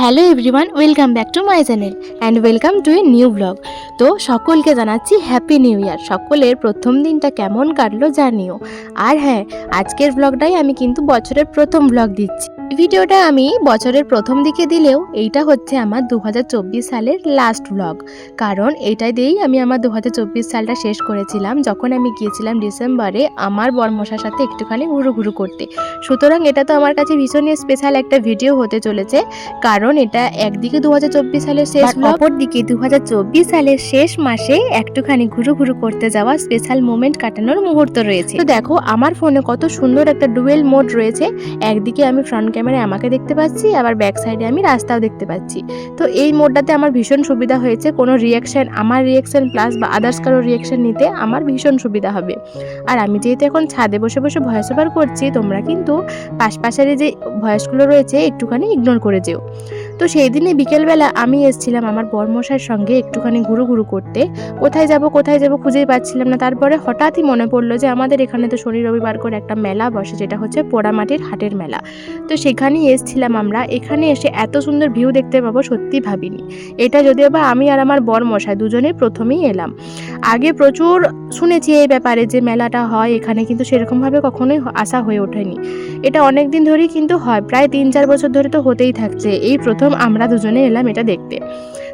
Hello everyone, welcome back to my channel and welcome to a new blog. তো সকলকে জানাচ্ছি happy new year. সকলের প্রথম দিনটা কেমন কাটলো জানিও। আর হ্যাঁ, আজকের ব্লগটাই আমি কিন্তু বছরের প্রথম ব্লগ দিচ্ছি। ভিডিওটা আমি বছরের প্রথম দিকে দিলেও এইটা হচ্ছে আমার 2024 সালের লাস্ট ব্লগ, কারণ এইটাই দিয়েই আমি আমার 2024 সালটা শেষ করেছিলাম, যখন আমি গিয়েছিলাম ডিসেম্বরে আমার বরমশার সাথে একটুখানি ঘুরু করতে। সুতরাং এটা তো আমার কাছে ভীষণই স্পেশাল একটা ভিডিও হতে চলেছে, কারণ এটা একদিকে 2024 সালের শেষ ব্লগ, অপরদিকে 2024 সালের শেষ মাসে একটুখানি ঘুরু করতে যাওয়া স্পেশাল মোমেন্ট কাটানোর মুহূর্ত রয়েছে। তো দেখো আমার ফোনে কত সুন্দর একটা ডুয়েল মোড রয়েছে। একদিকে আমি ফ্রন্ট ক্যামেরায় আমাকে দেখতে পাচ্ছি, আবার ব্যাক সাইডে আমি রাস্তাও দেখতে পাচ্ছি। তো এই মোডটাতে আমার ভীষণ সুবিধা হয়েছে, কোনো রিয়াকশন, আমার রিয়াকশন প্লাস বা আদার্স কারো রিয়াকশন নিতে আমার ভীষণ সুবিধা হবে। আর আমি যেহেতু এখন ছাদে বসে বসে ভয়েস ওভার করছি, তোমরা কিন্তু পাশাপাশি যে ভয়েসগুলো রয়েছে একটুখানি ইগনোর করে যেও। তো সেই দিনে বিকেলবেলা আমি এসেছিলাম আমার বরমশাইয়ের সঙ্গে একটুখানি ঘুরু করতে। কোথায় যাব খুঁজেই পাচ্ছিলাম না। তারপরে হঠাৎই মনে পড়লো যে আমাদের এখানে তো শনি রবিবার করে একটা মেলা বসে, যেটা হচ্ছে পোড়ামাটির হাটের মেলা। তো সেখানেই এসেছিলাম আমরা। এখানে এসে এত সুন্দর ভিউ দেখতে পাবো সত্যি ভাবিনি। এটা যদিও বা আমি আর আমার বরমশাই দুজনেই প্রথমেই এলাম। আগে প্রচুর শুনেছি এই ব্যাপারে যে মেলাটা হয় এখানে, কিন্তু সেরকমভাবে কখনোই আসা হয়ে ওঠেনি। এটা অনেক দিন ধরেই কিন্তু হয়, প্রায় 3-4 বছর ধরে তো হতেই থাকছে। এই প্রথম আমরা দুজনে এলাম এটা দেখতে।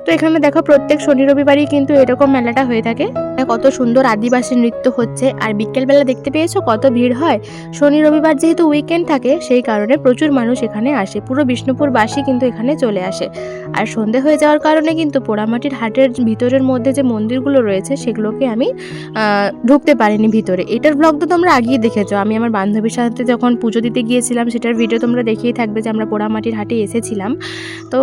তো এখানে দেখো প্রত্যেক শনি রবিবারই কিন্তু এরকম মেলাটা হয়ে থাকে। কত সুন্দর আদিবাসী নৃত্য হচ্ছে, আর বিকেলবেলা দেখতে পেয়েছো কত ভিড় হয়। শনি রবিবার যেহেতু উইকেন্ড থাকে, সেই কারণে প্রচুর মানুষ এখানে আসে। পুরো বিষ্ণুপুরবাসী কিন্তু এখানে চলে আসে। আর সন্ধে হয়ে যাওয়ার কারণে কিন্তু পোড়ামাটির হাটের ভিতরের মধ্যে যে মন্দিরগুলো রয়েছে সেগুলোকে আমি ঢুকতে পারিনি ভিতরে। এটার ব্লগ তো তোমরা আগেই দেখেছো। আমি আমার বান্ধবীর সাথে যখন পুজো দিতে গিয়েছিলাম সেটার ভিডিও তোমরা দেখেই থাকবে যে আমরা পোড়ামাটির হাটে এসেছিলাম। তো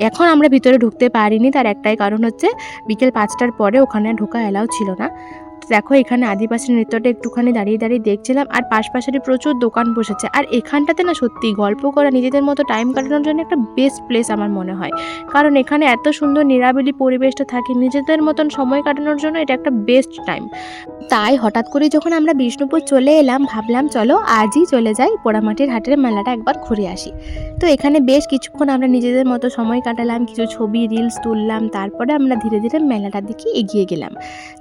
এখন আমরা ভিতরে ঢুকতে পারিনি, তার একটাই কারণ হচ্ছে বিকেল 5টার পরে ওখানে ঢোকা অ্যালাউ ছিল না। দেখো এখানে আদিবাসী নৃত্যটা একটুখানি দাঁড়িয়ে দেখছিলাম, আর পাশাপাশি প্রচুর দোকান বসেছে। আর এখানটাতে না সত্যি গল্প করা, নিজেদের মতো টাইম কাটানোর জন্য একটা বেস্ট প্লেস আমার মনে হয়, কারণ এখানে এত সুন্দর নিরাবিলি পরিবেশটা থাকে, নিজেদের মতন সময় কাটানোর জন্য এটা একটা বেস্ট টাইম। তাই হঠাৎ করে যখন আমরা বিষ্ণুপুর চলে এলাম, ভাবলাম চলো আজই চলে যাই পোড়ামাটির হাটের মেলাটা একবার ঘুরে আসি। তো এখানে বেশ কিছুক্ষণ আমরা নিজেদের মতো সময় কাটালাম, কিছু ছবি রিলস তুললাম, তারপরে আমরা ধীরে ধীরে মেলাটার দিকে এগিয়ে গেলাম।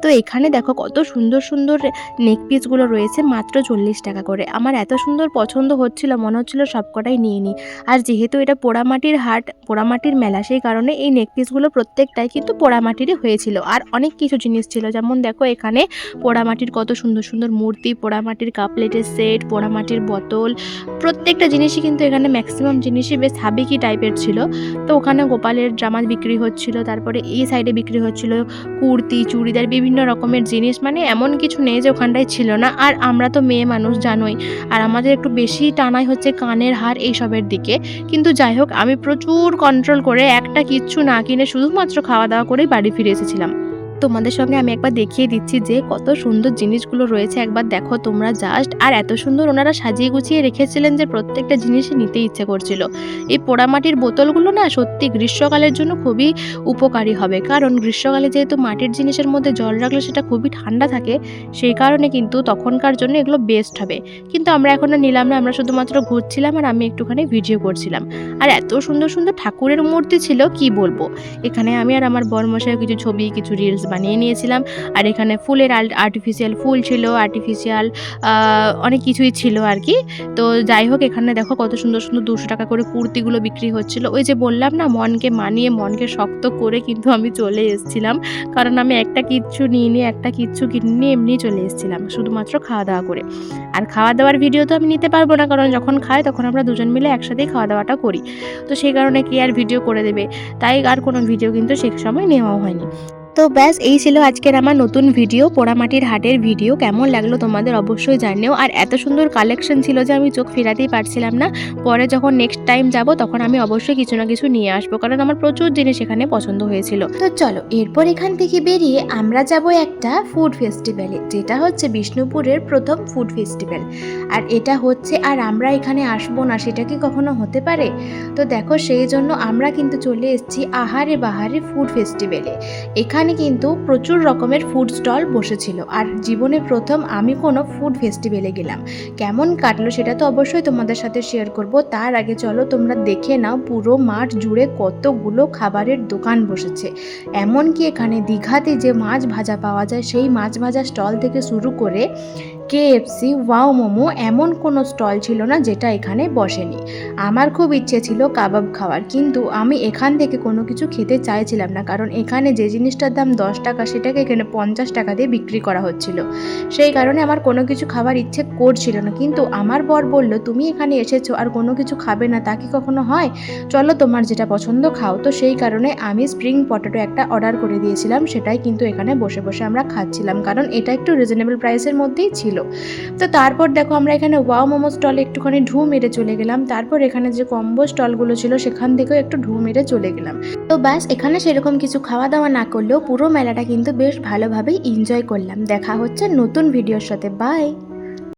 তো এখানে দেখো কত সুন্দর সুন্দর নেক পিসগুলো রয়েছে, মাত্র 40 টাকা করে। আমার এত সুন্দর পছন্দ হচ্ছিল, মনে হচ্ছিল সবকটাই নিয়ে নিই। আর যেহেতু এটা পোড়ামাটির হাট, পোড়ামাটির মেলা, সেই কারণে এই নেক পিসগুলো প্রত্যেকটাই কিন্তু পোড়ামাটিরই হয়েছিল। আর অনেক কিছু জিনিস ছিল, যেমন দেখো এখানে পোড়ামাটির কত সুন্দর সুন্দর মূর্তি, পোড়ামাটির কাপ প্লেটের সেট, পোড়ামাটির বোতল, প্রত্যেকটা জিনিসই কিন্তু এখানে ম্যাক্সিমাম জিনিসই বেশ হাবিকি টাইপের ছিল। তো ওখানে গোপালের জামা বিক্রি হচ্ছিল, তারপরে এই সাইডে বিক্রি হচ্ছিল কুর্তি, চুড়িদার, বিভিন্ন রকমের জিনিস। মানে এমন কিছু নেই যে ওখানটায় ছিল না। আর আমরা তো মেয়ে মানুষ জানোই, আর আমাদের একটু বেশি টানাই হচ্ছে কানের হার এইসবের দিকে। কিন্তু যাই হোক, আমি প্রচুর কন্ট্রোল করে একটা কিচ্ছু না কিনে শুধুমাত্র খাওয়া দাওয়া করেই বাড়ি ফিরে এসেছিলাম। তোমাদের সঙ্গে আমি একবার দেখিয়ে দিচ্ছি যে কত সুন্দর জিনিসগুলো রয়েছে, একবার দেখো তোমরা জাস্ট। আর এত সুন্দর ওনারা সাজিয়ে গুছিয়ে রেখেছিলেন যে প্রত্যেকটা জিনিসই নিতে ইচ্ছে করছিল। এই পোড়ামাটির বোতলগুলো না সত্যি গ্রীষ্মকালের জন্য খুবই উপকারী হবে, কারণ গ্রীষ্মকালে যেহেতু মাটির জিনিসের মধ্যে জল রাখলে সেটা খুবই ঠান্ডা থাকে, সেই কারণে কিন্তু তখনকার জন্য এগুলো বেস্ট হবে। কিন্তু আমরা এখন নিলাম না, আমরা শুধুমাত্র ঘুরছিলাম আর আমি একটুখানি ভিডিও করছিলাম। আর এত সুন্দর সুন্দর ঠাকুরের মূর্তি ছিল কি বলবো। এখানে আমি আর আমার বরমশাই কিছু ছবি, কিছু রিলস বানিয়ে নিয়েছিলাম। আর এখানে ফুলের আর্টিফিশিয়াল ফুল ছিল, আর্টিফিশিয়াল অনেক কিছুই ছিল আর কি। তো যাই হোক, এখানে দেখো কত সুন্দর সুন্দর 200 টাকা করে কুর্তিগুলো বিক্রি হচ্ছিল। ওই যে বললাম না, মনকে মানিয়ে মনকে শক্ত করে কিন্তু আমি চলে এসেছিলাম, কারণ আমি একটা কিচ্ছু নিয়ে একটা কিচ্ছু কিনে এমনি চলে এসেছিলাম শুধুমাত্র খাওয়া দাওয়া করে। আর খাওয়া দাওয়ার ভিডিও তো আমি নিতে পারবো না, কারণ যখন খাই তখন আমরা দুজন মিলে একসাথেই খাওয়া দাওয়াটা করি। তো সেই কারণে কে আর ভিডিও করে দেবে, তাই আর কোনো ভিডিও কিন্তু সে সময় নেওয়াও হয়নি। তো ব্যাস এই ছিল আজকের আমার নতুন ভিডিও, পোড়ামাটির হাটের ভিডিও। কেমন লাগলো তোমাদের অবশ্যই জানিও। আর এত সুন্দর কালেকশন ছিল যে আমি চোখ ফেরাতেই পারছিলাম না। পরে যখন নেক্সট টাইম যাব তখন আমি অবশ্যই কিছু না কিছু নিয়ে আসবো, কারণ আমার প্রচুর জিনিস এখানে পছন্দ হয়েছিল। তো চলো এরপর এখান থেকে বেরিয়ে আমরা যাব একটা ফুড ফেস্টিভ্যালে, যেটা হচ্ছে বিষ্ণুপুরের প্রথম ফুড ফেস্টিভ্যাল। আর এটা হচ্ছে, আর আমরা এখানে আসবো না সেটা কি কখনো হতে পারে? তো দেখো সেই জন্য আমরা কিন্তু চলে এসেছি আহারে বাহারে ফুড ফেস্টিভ্যালে। এখানে এখানে কিন্তু প্রচুর রকমের ফুড স্টল বসেছিল। আর জীবনে প্রথম আমি কোনো ফুড ফেস্টিভ্যালে গেলাম। কেমন কাটলো সেটা তো অবশ্যই তোমাদের সাথে শেয়ার করব। তার আগে চলো তোমরা দেখে নাও পুরো মাঠ জুড়ে কতগুলো খাবারের দোকান বসেছে। এমনকি এখানে দীঘাতে যে মাছ ভাজা পাওয়া যায় সেই মাছ ভাজা স্টল থেকে শুরু করে কেএফসি, ওয়াও মোমো, এমন কোনো স্টল ছিল না যেটা এখানে বসেনি। আমার খুব ইচ্ছে ছিল কাবাব খাওয়ার, কিন্তু আমি এখান থেকে কোনো কিছু খেতে চাইছিলাম না, কারণ এখানে যে জিনিসটার দাম 10 টাকা সেটাকে এখানে 50 টাকা দিয়ে বিক্রি করা হচ্ছিল। সেই কারণে আমার কোনো কিছু খাবার ইচ্ছে করছিল না। কিন্তু আমার বর বলল, তুমি এখানে এসেছো আর কোনো কিছু খাবে না, তা কি কখনো হয়? চলো তোমার যেটা পছন্দ খাও। তো সেই কারণে আমি স্প্রিং পটেটো একটা অর্ডার করে দিয়েছিলাম, সেটাই কিন্তু এখানে বসে বসে আমরা খাচ্ছিলাম, কারণ এটা একটু রিজনেবল প্রাইসের মধ্যেই ছিল। তো তারপর দেখো আমরা এখানে ওয়াও মোমো স্টলে একটুখানি ঢু মেরে চলে গেলাম। তারপর এখানে যে কম্বো স্টলগুলো ছিল সেখান থেকেও একটু ঢু মেরে চলে গেলাম। তো ব্যাস, এখানে সেরকম কিছু খাওয়া দাওয়া না করলেও পুরো মেলাটা কিন্তু বেশ ভালোভাবেই এনজয় করলাম। দেখা হচ্ছে নতুন ভিডিওর সাথে। বাই।